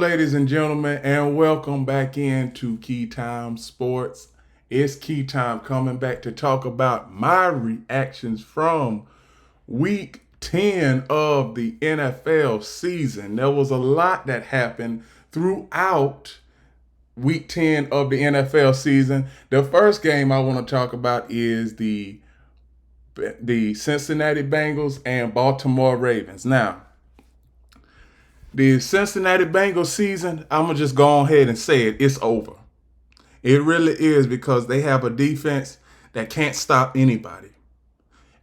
Ladies and gentlemen, and welcome back into Key Time Sports. It's Key Time coming back to talk about my reactions from week 10 of the NFL season. There was a lot that happened throughout week 10 of the NFL season. The first game I want to talk about is the Cincinnati Bengals and Baltimore Ravens. Now, the Cincinnati Bengals season, I'm going to just go ahead and say it's over. It really is because they have a defense that can't stop anybody.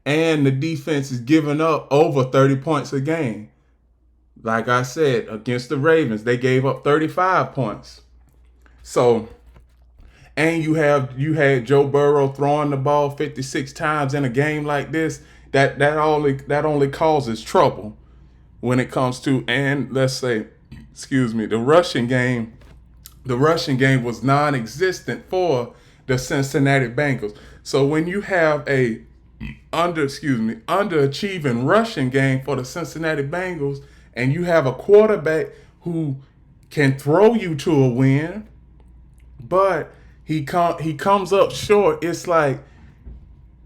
And the defense is giving up over 30 points a game. Like I said, against the Ravens, they gave up 35 points. So, and you had Joe Burrow throwing the ball 56 times in a game like this. That only causes trouble when it comes to, and let's say, excuse me, the rushing game. The rushing game was non-existent for the Cincinnati Bengals. So when you have a underachieving rushing game for the Cincinnati Bengals, and you have a quarterback who can throw you to a win, but he comes up short. It's like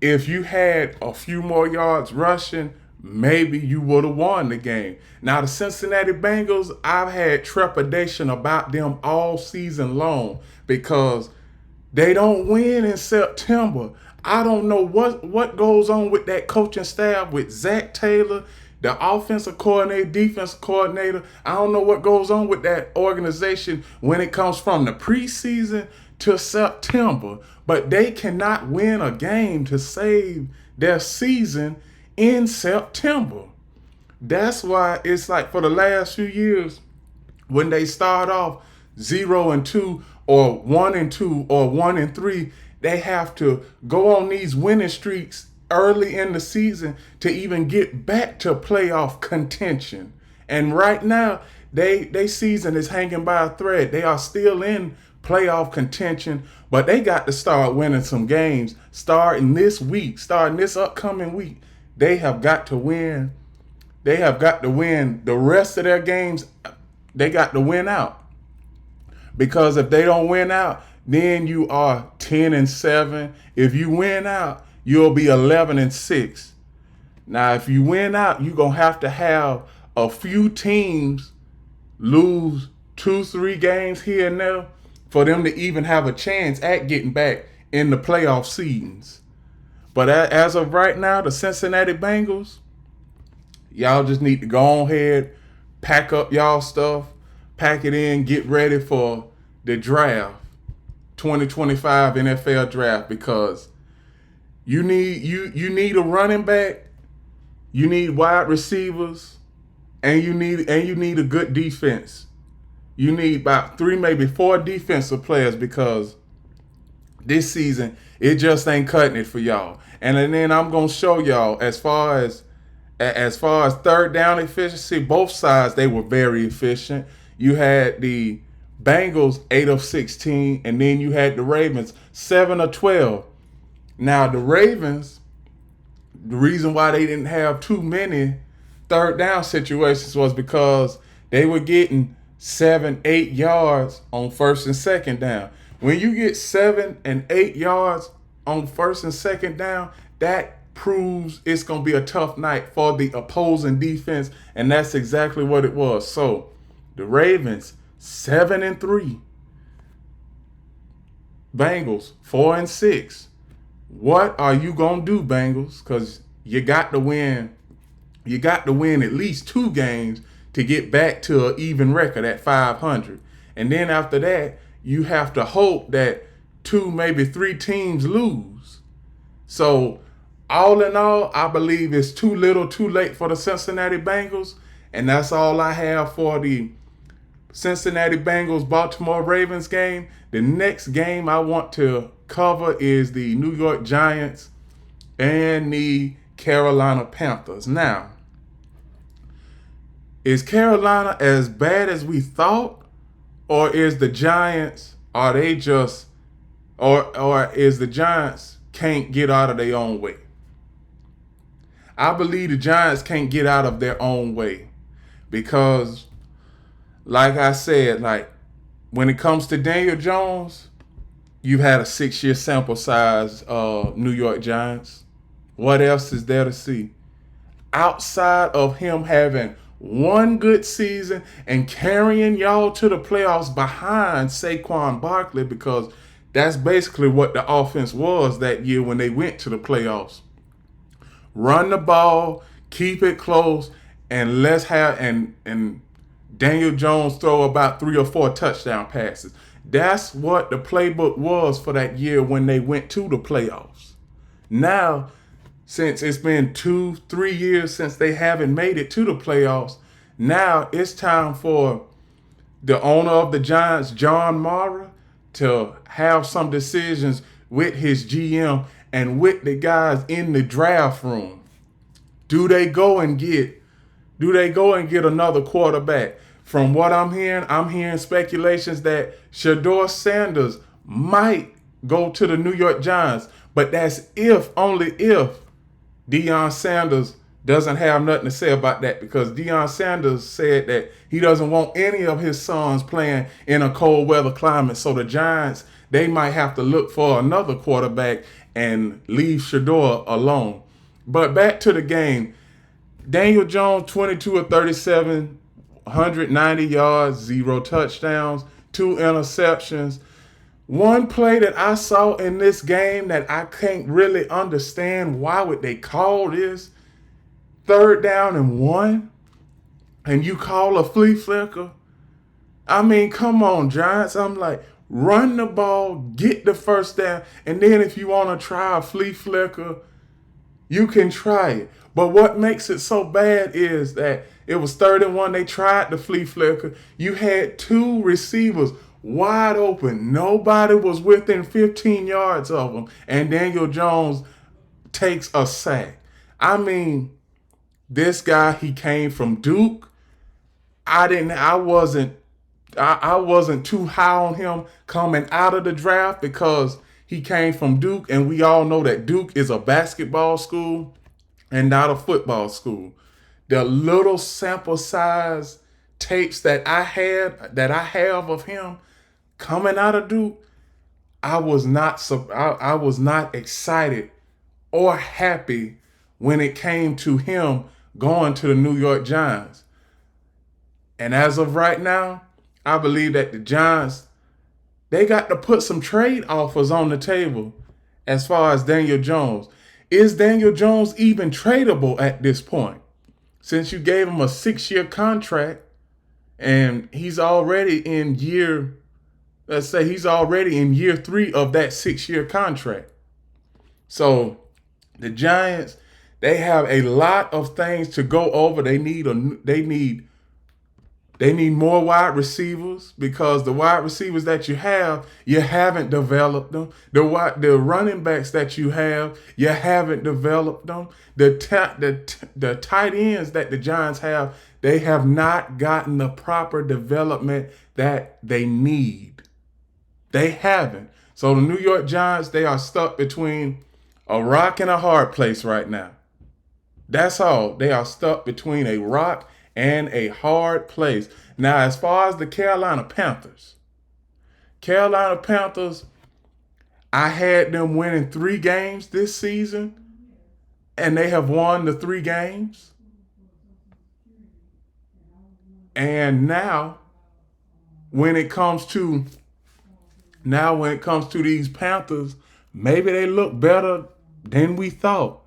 if you had a few more yards rushing, maybe you would have won the game. Now, the Cincinnati Bengals, I've had trepidation about them all season long because they don't win in September. I don't know what goes on with that coaching staff, with Zach Taylor, the offensive coordinator, defensive coordinator. I don't know what goes on with that organization when it comes from the preseason to September. But they cannot win a game to save their season in September. That's why it's like for the last few years, when they start off 0-2 or 1-2 or 1-3, they have to go on these winning streaks early in the season to even get back to playoff contention. And right now, they season is hanging by a thread. They are still in playoff contention, but they got to start winning some games starting this upcoming week. They have got to win. They have got to win the rest of their games. They got to win out. Because if they don't win out, then you are 10-7. If you win out, you'll be 11-6. Now, if you win out, you're going to have a few teams lose 2-3 games here and there for them to even have a chance at getting back in the playoff seedings. But as of right now, the Cincinnati Bengals, y'all just need to go ahead, pack up y'all stuff, pack it in, get ready for the draft, 2025 NFL draft, because you need a running back, you need wide receivers, and you need a good defense. You need about 3, maybe 4 defensive players because this season it just ain't cutting it for y'all. And then I'm gonna show y'all as far as third down efficiency, both sides they were very efficient. You had the Bengals 8 of 16, and then you had the Ravens 7 of 12. Now the Ravens, the reason why they didn't have too many third down situations was because they were getting 7-8 yards on first and second down. When you get 7 and 8 yards on first and second down, that proves it's going to be a tough night for the opposing defense, and that's exactly what it was. So the Ravens 7-3, Bengals 4-6. What are you going to do, Bengals? Because you got to win. You got to win at least 2 games to get back to an even record at 500. And then after that, you have to hope that 2, maybe 3 teams lose. So all in all, I believe it's too little too late for the Cincinnati Bengals. And that's all I have for the Cincinnati Bengals Baltimore Ravens game. The next game I want to cover is the New York Giants and the Carolina Panthers. Now, is Carolina as bad as we thought? Or is the Giants, are they just, or is the Giants can't get out of their own way? I believe the Giants can't get out of their own way because like I said, like when it comes to Daniel Jones, you've had a 6-year sample size New York Giants. What else is there to see? Outside of him having one good season and carrying y'all to the playoffs behind Saquon Barkley, because that's basically what the offense was that year when they went to the playoffs. Run the ball, keep it close, and let's have and Daniel Jones throw about 3 or 4 touchdown passes. That's what the playbook was for that year when they went to the playoffs. Now, since it's been 2-3 years since they haven't made it to the playoffs, now it's time for the owner of the Giants, John Mara, to have some decisions with his GM and with the guys in the draft room. Do they go and get another quarterback? From what I'm hearing speculations that Shedeur Sanders might go to the New York Giants, but that's only if Deion Sanders doesn't have nothing to say about that, because Deion Sanders said that he doesn't want any of his sons playing in a cold weather climate. So the Giants, they might have to look for another quarterback and leave Shedeur alone. But back to the game. Daniel Jones, 22 of 37, 190 yards, 0 touchdowns, 2 interceptions. One play that I saw in this game that I can't really understand, why would they call this 3rd down and 1 and you call a flea flicker? I mean, come on, Giants. I'm like, run the ball, get the 1st down, and then if you want to try a flea flicker, you can try it. But what makes it so bad is that it was 3rd and 1. They tried the flea flicker. You had 2 receivers wide open. Nobody was within 15 yards of them. And Daniel Jones takes a sack. I mean, this guy, he came from Duke. I wasn't too high on him coming out of the draft because he came from Duke, and we all know that Duke is a basketball school and not a football school. The little sample size tapes that I have of him coming out of Duke, I was not excited or happy when it came to him going to the New York Giants. And as of right now, I believe that the Giants, they got to put some trade offers on the table as far as Daniel Jones. Is Daniel Jones even tradable at this point? Since you gave him a 6-year contract and he's already in year 3 of that 6-year contract. So the Giants, they have a lot of things to go over. They need more wide receivers, because the wide receivers that you haven't developed them. The running backs that you haven't developed them. The tight ends that the Giants have, they have not gotten the proper development that they need. They haven't. So the New York Giants, they are stuck between a rock and a hard place right now. That's all. They are stuck between a rock and a hard place. Now, as far as the Carolina Panthers, I had them winning 3 games this season, and they have won the 3 games. And now, when it comes to these Panthers, maybe they look better than we thought.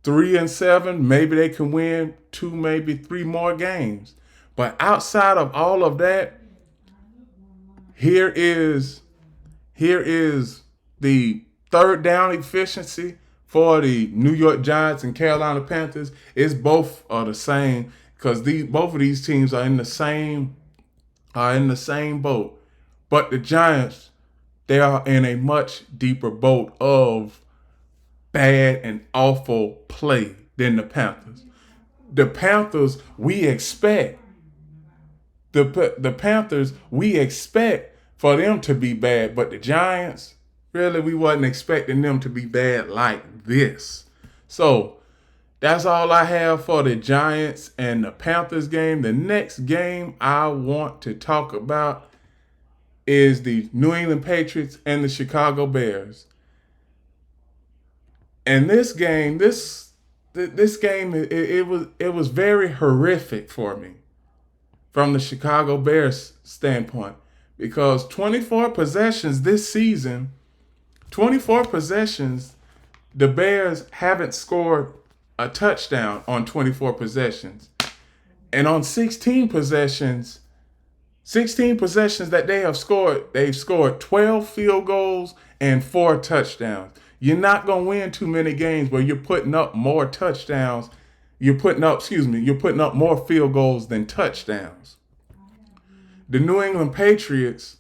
3-7, maybe they can win 2, maybe 3 more games. But outside of all of that, here is the 3rd down efficiency for the New York Giants and Carolina Panthers. It's both are the same, because both of these teams are in the same boat. But the Giants, they are in a much deeper boat of bad and awful play than the Panthers. The Panthers, we expect for them to be bad, but the Giants, really, we wasn't expecting them to be bad like this. So That's all I have for the Giants and the Panthers game. The next game I want to talk about is the New England Patriots and the Chicago Bears. And this game, this game, it was very horrific for me from the Chicago Bears standpoint, because 24 possessions this season, 24 possessions, the Bears haven't scored a touchdown on 24 possessions. And on 16 possessions that they have scored, they've scored 12 field goals and 4 touchdowns. You're not going to win too many games where you're putting up more touchdowns. You're putting up more field goals than touchdowns. The New England Patriots,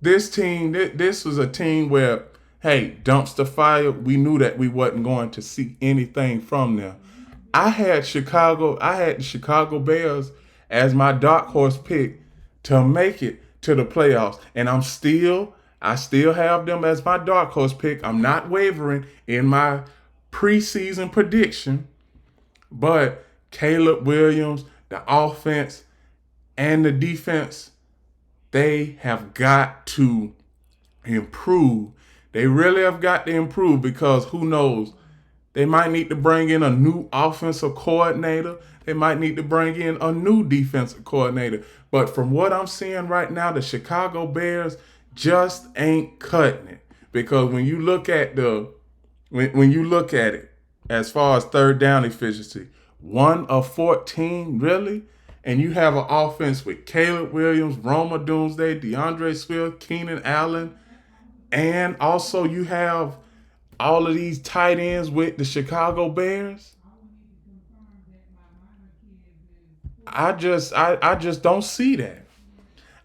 this was a team where, hey, dumpster fire, we knew that we wasn't going to see anything from them. I had the Chicago Bears as my dark horse pick to make it to the playoffs. And I still have them as my dark horse pick. I'm not wavering in my preseason prediction. But Caleb Williams, the offense and the defense, they have got to improve. They really have got to improve, because who knows? They might need to bring in a new offensive coordinator. They might need to bring in a new defensive coordinator. But from what I'm seeing right now, the Chicago Bears just ain't cutting it. Because when you look at it as far as third down efficiency, 1 of 14, really? And you have an offense with Caleb Williams, Roma Doomsday, DeAndre Swift, Keenan Allen, and also you have all of these tight ends with the Chicago Bears. I just don't see that.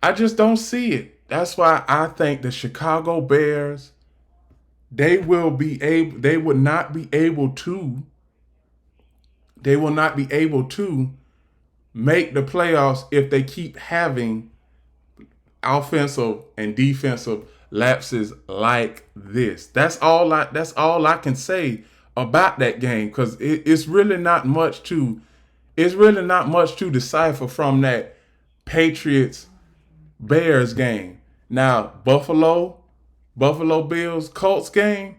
I just don't see it. That's why I think the Chicago Bears, they will not be able to make the playoffs if they keep having offensive and defensive lapses like this. That's all I can say about that game, because it's really not much to decipher from that Patriots Bears game. Now, Buffalo Bills Colts game,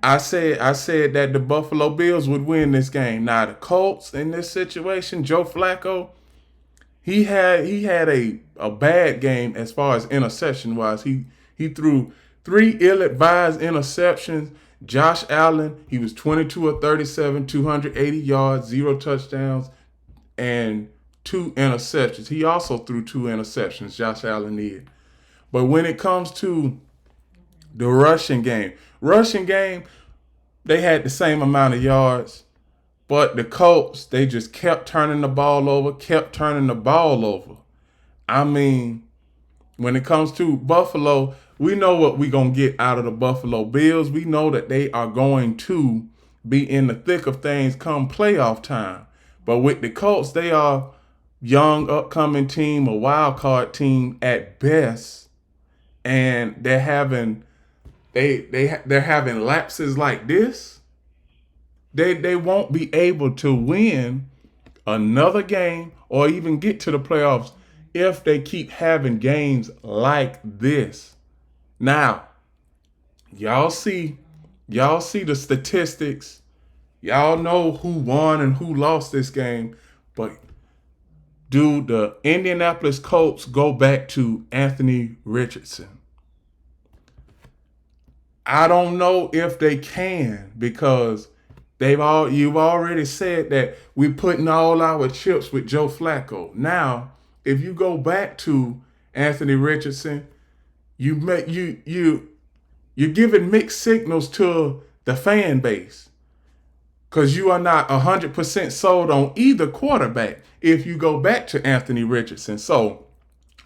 I said that the Buffalo Bills would win this game. Now, the Colts in this situation, Joe Flacco, he had a bad game as far as interception wise. He threw 3 ill-advised interceptions. Josh Allen, he was 22 of 37, 280 yards, 0 touchdowns, and 2 interceptions. He also threw 2 interceptions, Josh Allen did. But when it comes to the rushing game, they had the same amount of yards, but the Colts, they just kept turning the ball over. I mean, when it comes to Buffalo, we know what we're going to get out of the Buffalo Bills. We know that they are going to be in the thick of things come playoff time. But with the Colts, they are young, upcoming team, a wild card team at best, and they're having lapses like this. They won't be able to win another game or even get to the playoffs if they keep having games like this. Now, y'all see the statistics. Y'all know who won and who lost this game. But do the Indianapolis Colts go back to Anthony Richardson? I don't know if they can, because you've already said that we're putting all our chips with Joe Flacco. Now, if you go back to Anthony Richardson, you're giving mixed signals to the fan base, because you are not 100% sold on either quarterback if you go back to Anthony Richardson. So,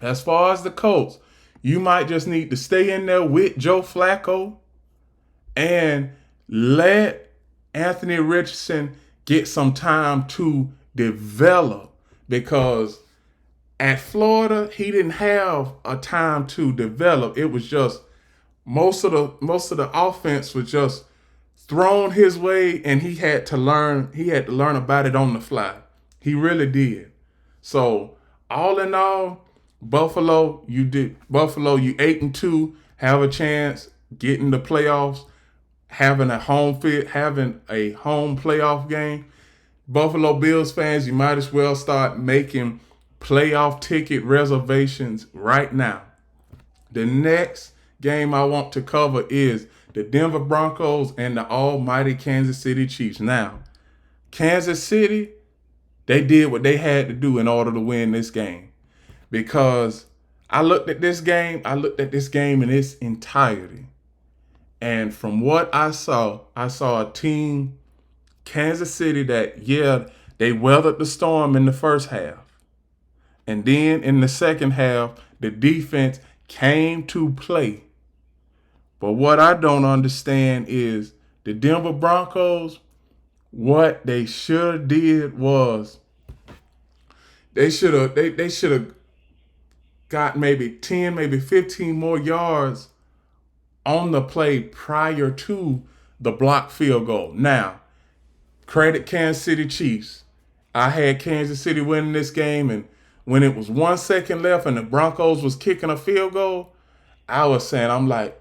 as far as the Colts, you might just need to stay in there with Joe Flacco and let Anthony Richardson get some time to develop, because at Florida, he didn't have a time to develop. It was just most of the offense was just thrown his way, and he had to learn. He had to learn about it on the fly. He really did. So all in all, Buffalo, you 8-2, have a chance getting the playoffs, having a home playoff game. Buffalo Bills fans, you might as well start making playoff ticket reservations right now. The next game I want to cover is the Denver Broncos and the almighty Kansas City Chiefs. Now, Kansas City, they did what they had to do in order to win this game. Because I looked at this game in its entirety. And from what I saw a team, Kansas City, that, they weathered the storm in the first half. And then in the second half, the defense came to play. But what I don't understand is the Denver Broncos, what they should have did was they should have got maybe 10, maybe 15 more yards on the play prior to the blocked field goal. Now, credit Kansas City Chiefs. I had Kansas City winning this game, and when it was 1 second left and the Broncos was kicking a field goal, I was saying, I'm like,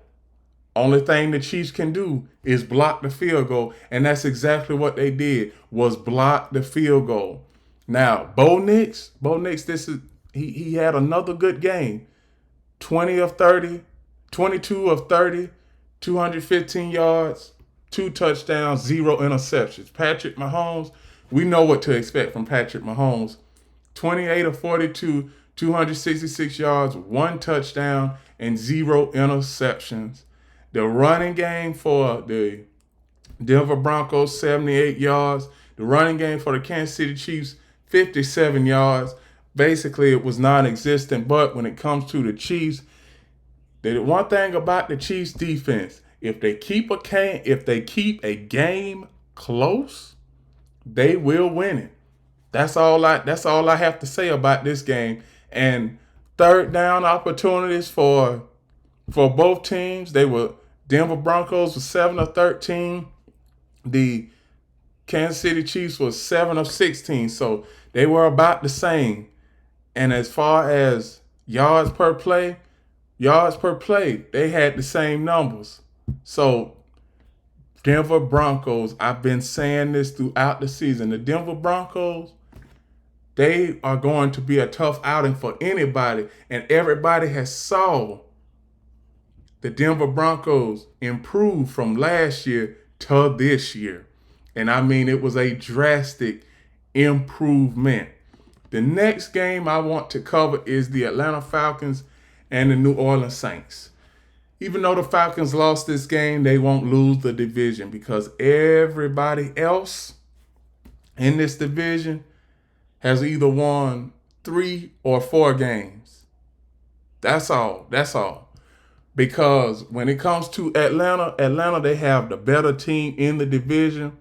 only thing the Chiefs can do is block the field goal. And that's exactly what they did, was block the field goal. Now, Bo Nix, he had another good game. 22 of 30, 215 yards, 2 touchdowns, 0 interceptions. Patrick Mahomes, we know what to expect from Patrick Mahomes. 28 of 42, 266 yards, 1 touchdown, and 0 interceptions. The running game for the Denver Broncos, 78 yards. The running game for the Kansas City Chiefs, 57 yards. Basically, it was non-existent. But when it comes to the Chiefs, the one thing about the Chiefs defense, if they keep a game close, they will win it. That's all I have to say about this game. And third down opportunities for both teams, Denver Broncos was 7 of 13. The Kansas City Chiefs was 7 of 16. So they were about the same. And as far as yards per play, they had the same numbers. So Denver Broncos, I've been saying this throughout the season. The Denver Broncos, they are going to be a tough outing for anybody. And everybody has saw the Denver Broncos improve from last year to this year. And I mean, it was a drastic improvement. The next game I want to cover is the Atlanta Falcons and the New Orleans Saints. Even though the Falcons lost this game, they won't lose the division because everybody else in this division has either won 3 or 4 games. That's all. Because when it comes to Atlanta, they have the better team in the division.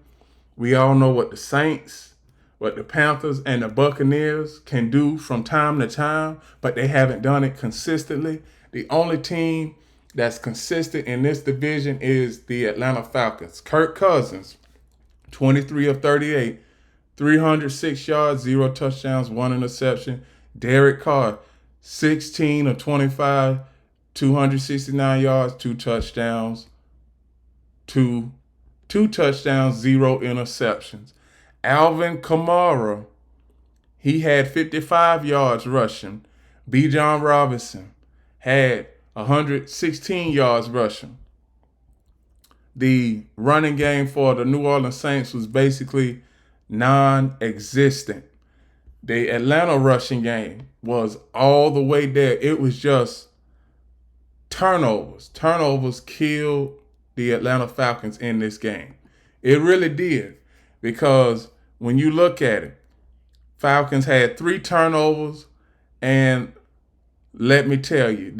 We all know what the Saints, what the Panthers, and the Buccaneers can do from time to time, but they haven't done it consistently. The only team that's consistent in this division is the Atlanta Falcons. Kirk Cousins, 23 of 38, 306 yards, 0 touchdowns, 1 interception. Derek Carr, 16 of 25, 269 yards, 2 touchdowns, 0 interceptions. Alvin Kamara, he had 55 yards rushing. Bijan Robinson had 116 yards rushing. The running game for the New Orleans Saints was basically non-existent. The Atlanta rushing game was all the way there. It was just turnovers. Turnovers killed the Atlanta Falcons in this game. It really did. Because when you look at it, Falcons had 3 turnovers, and let me tell you,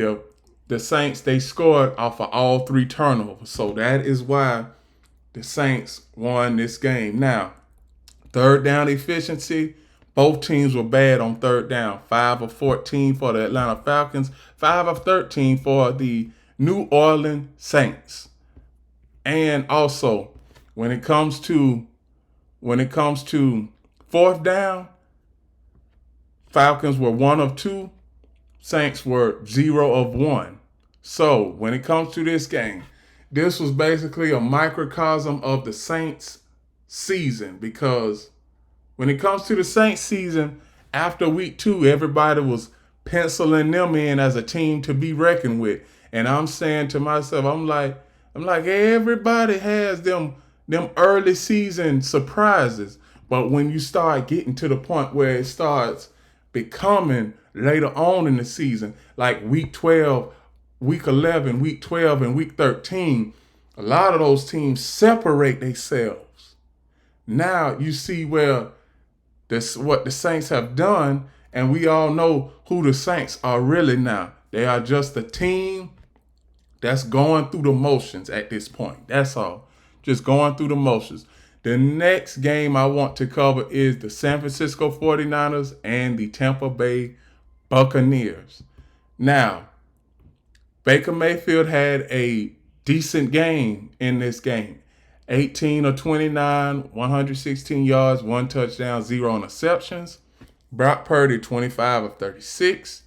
the Saints, they scored off of all 3 turnovers. So that is why the Saints won this game. Now, third down efficiency, both teams were bad on third down. 5 of 14 for the Atlanta Falcons, 5 of 13 for the New Orleans Saints. And also, when it comes to fourth down, Falcons were 1 of 2, Saints were 0 of 1. So when it comes to this game, this was basically a microcosm of the Saints season, because when it comes to the Saints season, after week 2, everybody was penciling them in as a team to be reckoned with. And I'm saying to myself, I'm like, everybody has them early season surprises. But when you start getting to the point where it starts becoming later on in the season, like week 12, week 11, week 12, and week 13, a lot of those teams separate themselves. Now you see where what the Saints have done, and we all know who the Saints are really now. They are just a team that's going through the motions at this point. That's all. Just going through the motions. The next game I want to cover is the San Francisco 49ers and the Tampa Bay Buccaneers. Now, Baker Mayfield had a decent game in this game. 18 of 29, 116 yards, 1 touchdown, 0 interceptions. Brock Purdy, 25 of 36,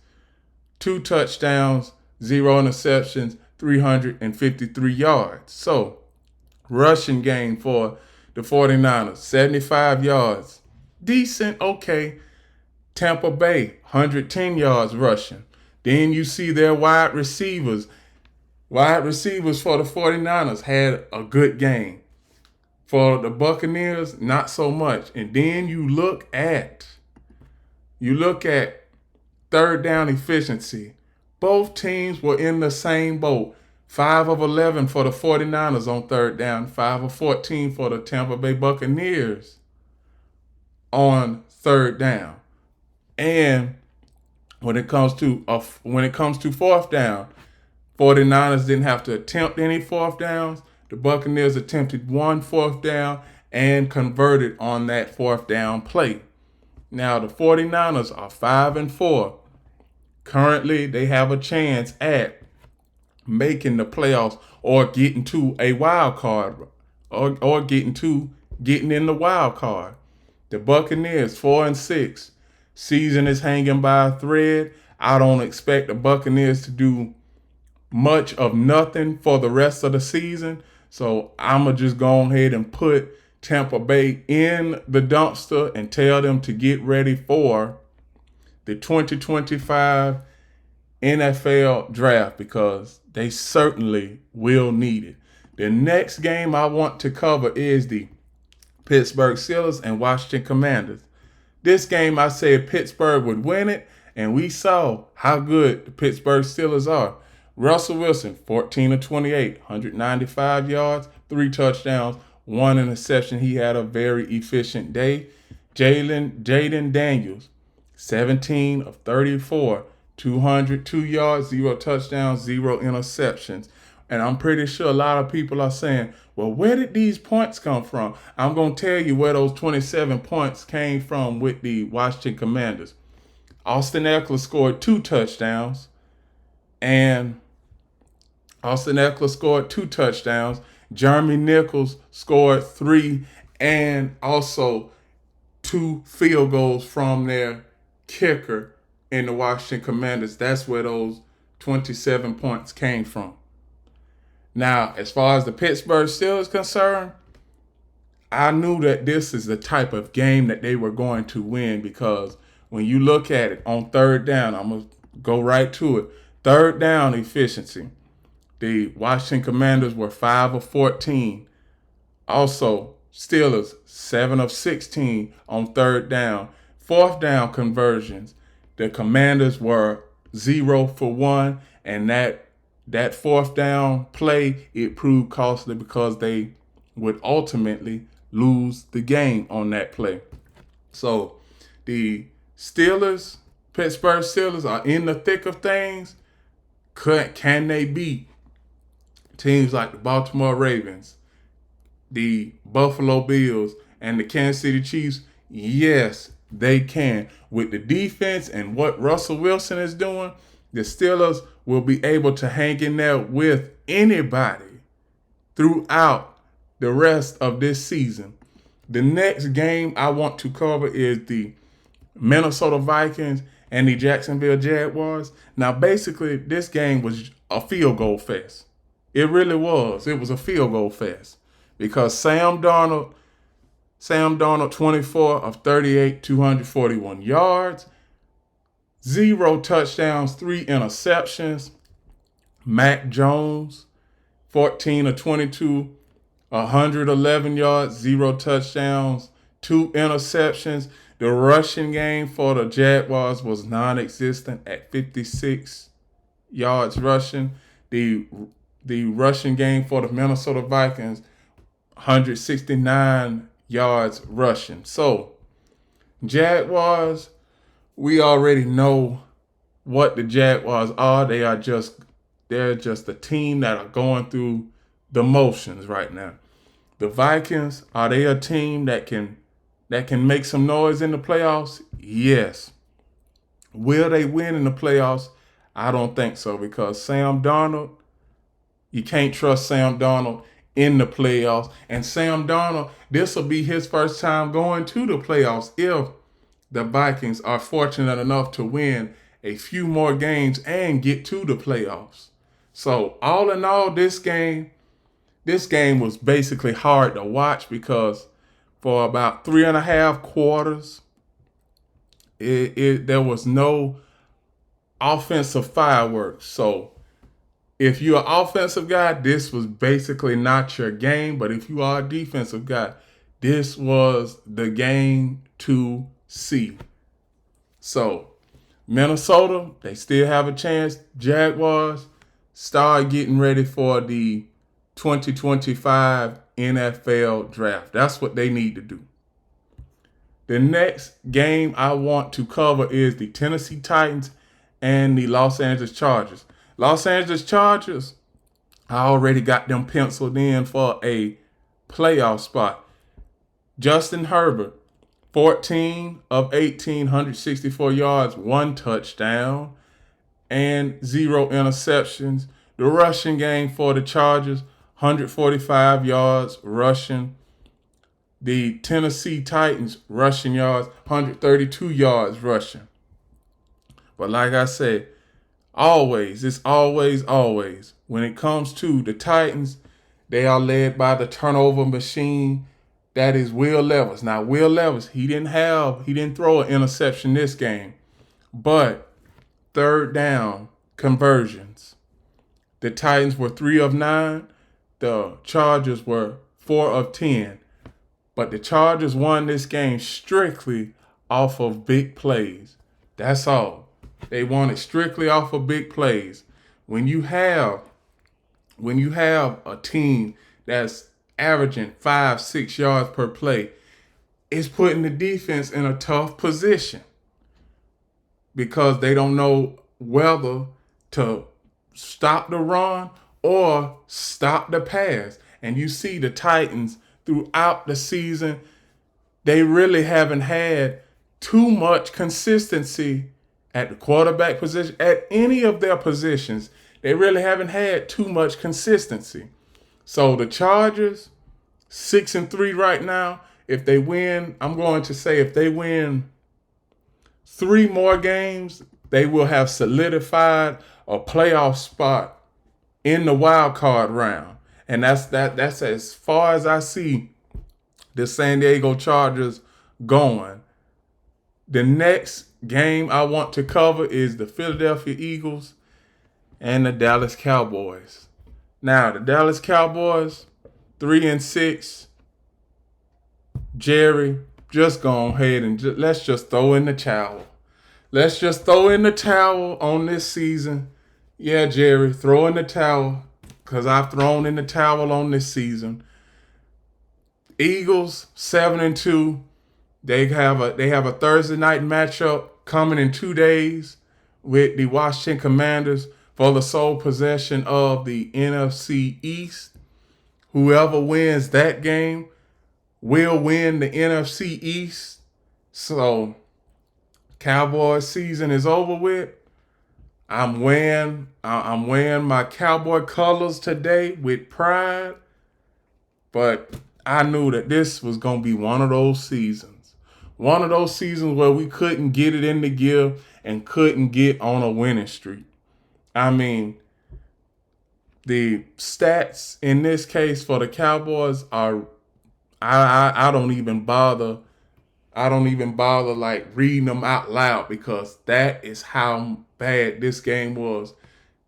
2 touchdowns, 0 interceptions, 353 yards. So, rushing game for the 49ers, 75 yards. Decent, okay. Tampa Bay, 110 yards rushing. Then you see their wide receivers. Wide receivers for the 49ers had a good game. For the Buccaneers, not so much. And then you look at third down efficiency. Both teams were in the same boat. 5 of 11 for the 49ers on third down, 5 of 14 for the Tampa Bay Buccaneers on third down. And when it comes to fourth down, 49ers didn't have to attempt any fourth downs. The Buccaneers attempted 1 fourth down and converted on that fourth down play. Now the 49ers are 5-4. Currently, they have a chance at making the playoffs or getting to a wild card or getting in the wild card. The Buccaneers 4-6. Season is hanging by a thread. I don't expect the Buccaneers to do much of nothing for the rest of the season. So I'm going to just go ahead and put Tampa Bay in the dumpster and tell them to get ready for the 2025 NFL draft, because they certainly will need it. The next game I want to cover is the Pittsburgh Steelers and Washington Commanders. This game I said Pittsburgh would win it, and we saw how good the Pittsburgh Steelers are. Russell Wilson, 14 of 28, 195 yards, 3 touchdowns, 1 interception. He had a very efficient day. Jaden Daniels, 17 of 34, 202 yards, 0 touchdowns, 0 interceptions. And I'm pretty sure a lot of people are saying, well, where did these points come from? I'm going to tell you where those 27 points came from with the Washington Commanders. Austin Ekeler scored 2 touchdowns. Jeremy Nichols scored 3, and also 2 field goals from their kicker in the Washington Commanders. That's where those 27 points came from. Now, as far as the Pittsburgh Steelers is concerned, I knew that this is the type of game that they were going to win, because when you look at it on third down, I'm going to go right to it. Third down efficiency. The Washington Commanders were 5 of 14. Also, Steelers, 7 of 16 on third down. Fourth down conversions, the Commanders were 0 for 1, and that fourth down play, it proved costly because they would ultimately lose the game on that play. So the Pittsburgh Steelers are in the thick of things. Can they beat teams like the Baltimore Ravens, the Buffalo Bills, and the Kansas City Chiefs? Yes, they can. With the defense and what Russell Wilson is doing, the Steelers will be able to hang in there with anybody throughout the rest of this season. The next game I want to cover is the Minnesota Vikings and the Jacksonville Jaguars. Now, basically, this game was a field goal fest. It really was. It was a field goal fest because Sam Darnold, 24 of 38, 241 yards, 0 touchdowns, 3 interceptions. Mac Jones, 14 of 22, 111 yards, 0 touchdowns, 2 interceptions. The rushing game for the Jaguars was non-existent at 56 yards rushing. The rushing game for the Minnesota Vikings, 169 yards rushing. So, Jaguars, we already know what the Jaguars are. They're just a team that are going through the motions right now. The Vikings, are they a team that can make some noise in the playoffs? Yes. Will they win in the playoffs? I don't think so, because Sam Darnold, you can't trust Sam Darnold in the playoffs. And Sam Darnold, this will be his first time going to the playoffs if the Vikings are fortunate enough to win a few more games and get to the playoffs. So all in all, this game was basically hard to watch because for about 3.5 quarters, there was no offensive fireworks. So if you're an offensive guy, this was basically not your game. But if you are a defensive guy, this was the game to see. So Minnesota, they still have a chance. Jaguars, start getting ready for the 2025 NFL draft. That's what they need to do. The next game I want to cover is the Tennessee Titans and the Los Angeles Chargers. Los Angeles Chargers, I already got them penciled in for a playoff spot. Justin Herbert, 14 of 18, 164 yards, 1 touchdown, and 0 interceptions. The rushing game for the Chargers, 145 yards rushing. The Tennessee Titans rushing yards, 132 yards rushing. But like I said, it's always, when it comes to the Titans, they are led by the turnover machine. That is Will Levis. Now, Will Levis, he didn't throw an interception this game, but third down conversions. The Titans were 3 of 9. The Chargers were 4 of 10. But the Chargers won this game strictly off of big plays. That's all. They won it strictly off of big plays. When you have a team that's averaging 5-6 yards per play, it's putting the defense in a tough position because they don't know whether to stop the run or stop the pass. And you see the Titans throughout the season, they really haven't had too much consistency at the quarterback position, at any of their positions. They really haven't had too much consistency. So the Chargers, 6-3 right now. If they win, I'm going to say if they win 3 more games, they will have solidified a playoff spot in the wild card round. And that's as far as I see the San Diego Chargers going. The next game I want to cover is the Philadelphia Eagles and the Dallas Cowboys. Now, the Dallas Cowboys, 3-6. Jerry, just go ahead and let's just throw in the towel. Let's just throw in the towel on this season. Yeah, Jerry, throw in the towel, because I've thrown in the towel on this season. Eagles, 7-2. They have a Thursday night matchup coming in 2 days with the Washington Commanders for the sole possession of the NFC East. Whoever wins that game will win the NFC East. So, Cowboys season is over with. I'm wearing my Cowboy colors today with pride. But I knew that this was going to be one of those seasons. One of those seasons where we couldn't get it in the gear and couldn't get on a winning streak. I mean, the stats in this case for the Cowboys are, I don't even bother. I don't even bother like reading them out loud because that is how bad this game was.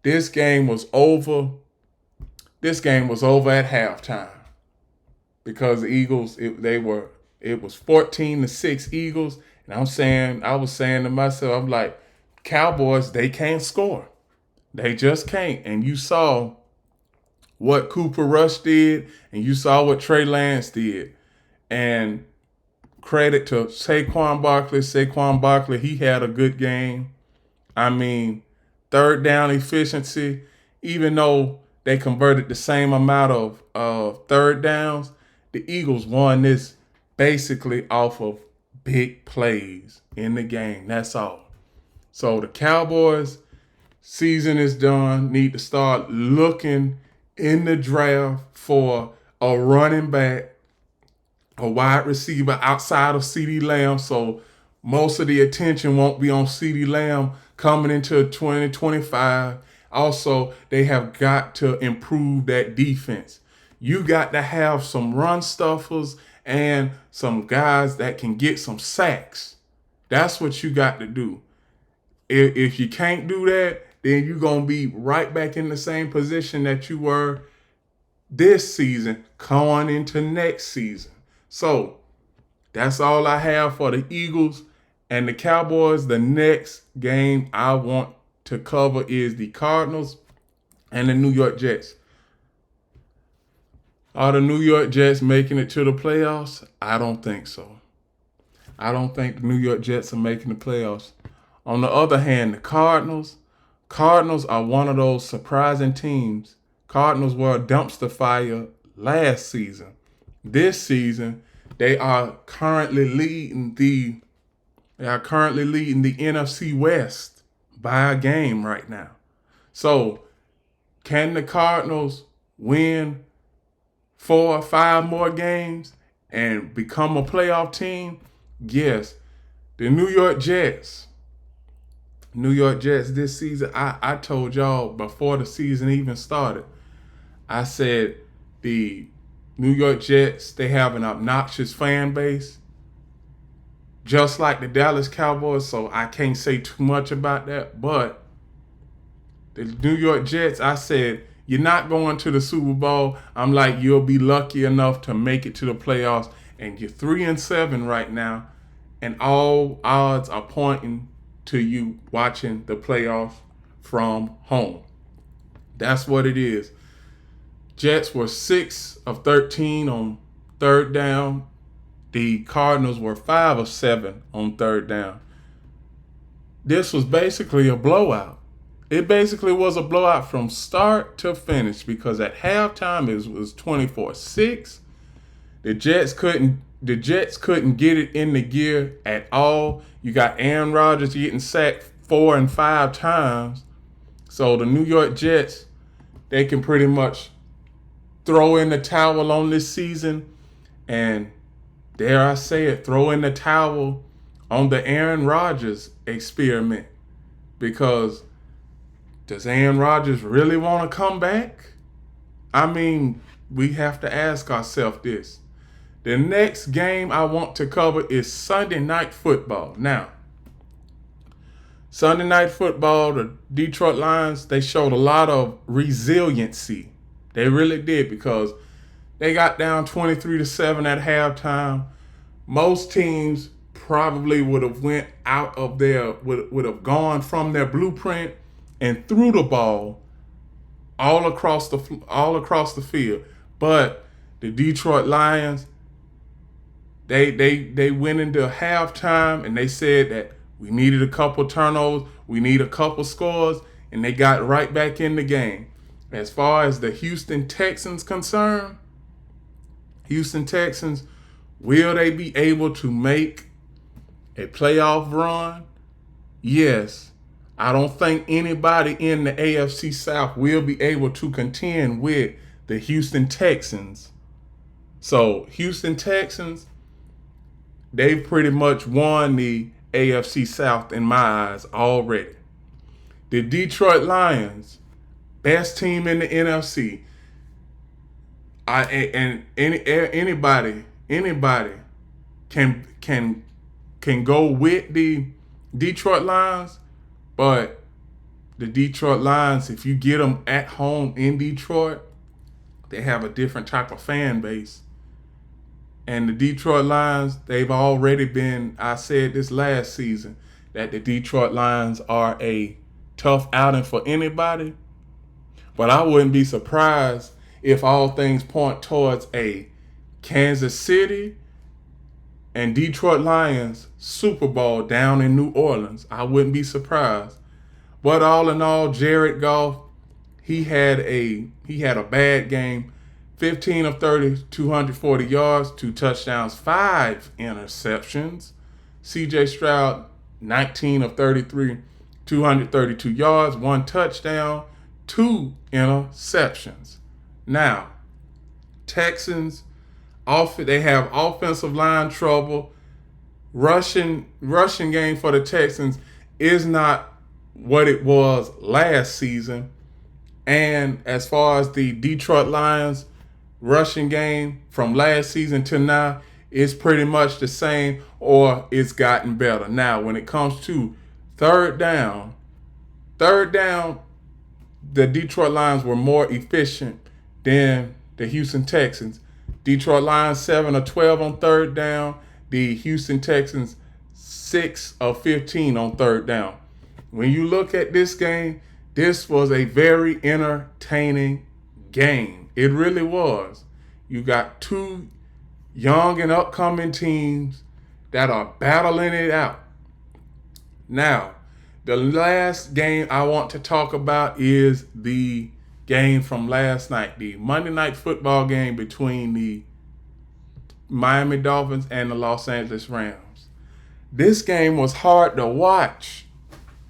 This game was over. This game was over at halftime because the Eagles, it was 14-6 Eagles, and I was saying to myself, I'm like, Cowboys, they can't score. They just can't. And you saw what Cooper Rush did, and you saw what Trey Lance did. And credit to Saquon Barkley. Saquon Barkley, he had a good game. I mean, third down efficiency, even though they converted the same amount of third downs, the Eagles won this basically off of big plays in the game. That's all. So the Cowboys season is done. Need to start looking in the draft for a running back, a wide receiver outside of CeeDee Lamb. So most of the attention won't be on CeeDee Lamb coming into 2025. Also, they have got to improve that defense. You got to have some run stuffers and some guys that can get some sacks. That's what you got to do. If you can't do that, then you're going to be right back in the same position that you were this season going into next season. So that's all I have for the Eagles and the Cowboys. The next game I want to cover is the Cardinals and the New York Jets. Are the New York Jets making it to the playoffs? I don't think so. I don't think the New York Jets are making the playoffs. On the other hand, the Cardinals are one of those surprising teams. Cardinals were a dumpster fire last season. This season, they are currently leading the NFC West by a game right now. So, can the Cardinals win 4 or 5 more games and become a playoff team? Yes. The New York Jets this season, I told y'all before the season even started, I said the New York Jets, they have an obnoxious fan base, just like the Dallas Cowboys, so I can't say too much about that. But the New York Jets, I said, you're not going to the Super Bowl. I'm like, you'll be lucky enough to make it to the playoffs. And you're 3-7 right now, and all odds are pointing to you watching the playoffs from home. That's what it is. Jets were 6 of 13 on third down. The Cardinals were 5 of 7 on third down. This was basically a blowout. It basically was a blowout from start to finish because at halftime it was 24-6. The Jets couldn't get it in the gear at all. You got Aaron Rodgers getting sacked 4 and 5 times. So the New York Jets, they can pretty much throw in the towel on this season, and dare I say it, throw in the towel on the Aaron Rodgers experiment. Because does Aaron Rodgers really want to come back? I mean, we have to ask ourselves this. The next game I want to cover is Sunday Night Football. Now, Sunday Night Football, the Detroit Lions, they showed a lot of resiliency. They really did because they got down 23-7 at halftime. Most teams probably would have would have gone from their blueprint and threw the ball all across the field. But the Detroit Lions, they went into halftime and they said that we needed a couple turnovers, we need a couple scores, and they got right back in the game. As far as the Houston Texans concerned, Houston Texans, will they be able to make a playoff run? Yes. I don't think anybody in the AFC South will be able to contend with the Houston Texans. So Houston Texans, they've pretty much won the AFC South in my eyes already. The Detroit Lions, best team in the NFC. Anybody can go with the Detroit Lions, but the Detroit Lions, if you get them at home in Detroit, they have a different type of fan base. And the Detroit Lions, they've already been, I said this last season, that the Detroit Lions are a tough outing for anybody. But I wouldn't be surprised if all things point towards a Kansas City and Detroit Lions Super Bowl down in New Orleans. I wouldn't be surprised. But all in all, Jared Goff, he had a bad game. 15 of 30, 240 yards, 2 touchdowns, 5 interceptions. CJ Stroud, 19 of 33, 232 yards, 1 touchdown, 2 interceptions. Now, Texans, they have offensive line trouble. Rushing game for the Texans is not what it was last season. And as far as the Detroit Lions rushing game from last season to now, is pretty much the same or it's gotten better. Now, when it comes to third down, the Detroit Lions were more efficient than the Houston Texans. Detroit Lions 7 of 12 on third down. The Houston Texans 6 of 15 on third down. When you look at this game, this was a very entertaining game. It really was. You got two young and upcoming teams that are battling it out. Now, the last game I want to talk about is the game from last night, the Monday Night Football game between the Miami Dolphins and the Los Angeles Rams. This game was hard to watch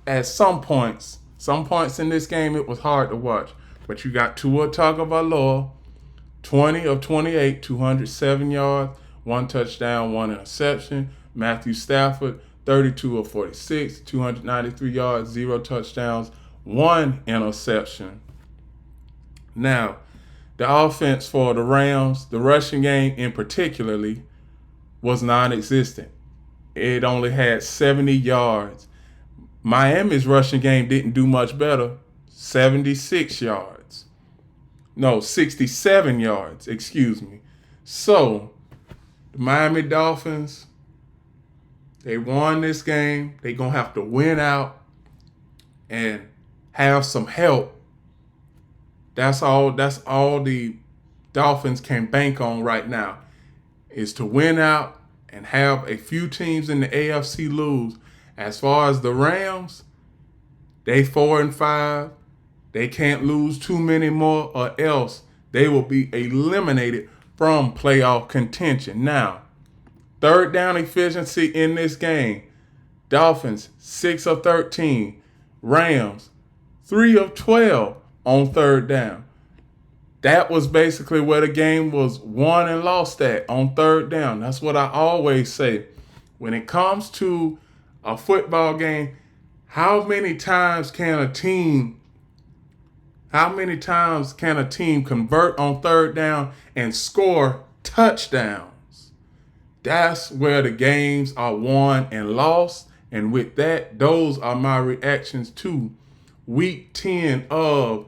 at some points. Some points in this game, it was hard to watch. But you got Tua Tagovailoa, 20 of 28, 207 yards, 1 touchdown, 1 interception. Matthew Stafford, 32 of 46, 293 yards, 0 touchdowns, 1 interception. Now, the offense for the Rams, the rushing game in particularly, was non-existent. It only had 70 yards. Miami's rushing game didn't do much better, 76 yards. No, 67 yards, excuse me. So, the Miami Dolphins, they won this game. They're going to have to win out and have some help. That's all the Dolphins can bank on right now, is to win out and have a few teams in the AFC lose. As far as the Rams, they 4-5. They can't lose too many more or else they will be eliminated from playoff contention. Now, third down efficiency in this game. Dolphins, 6 of 13. Rams, 3 of 12 on third down. That was basically where the game was won and lost at, on third down. That's what I always say. When it comes to a football game, how many times can a team convert on third down and score touchdowns? That's where the games are won and lost. And with that, those are my reactions to Week 10 of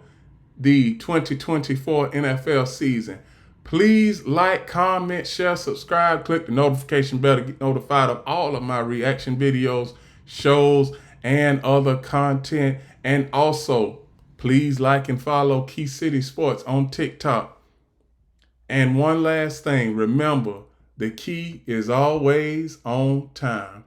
the 2024 NFL season. Please like, comment, share, subscribe, click the notification bell to get notified of all of my reaction videos, shows, and other content. And also, please like and follow Key City Sports on TikTok. And one last thing, remember, the key is always on time.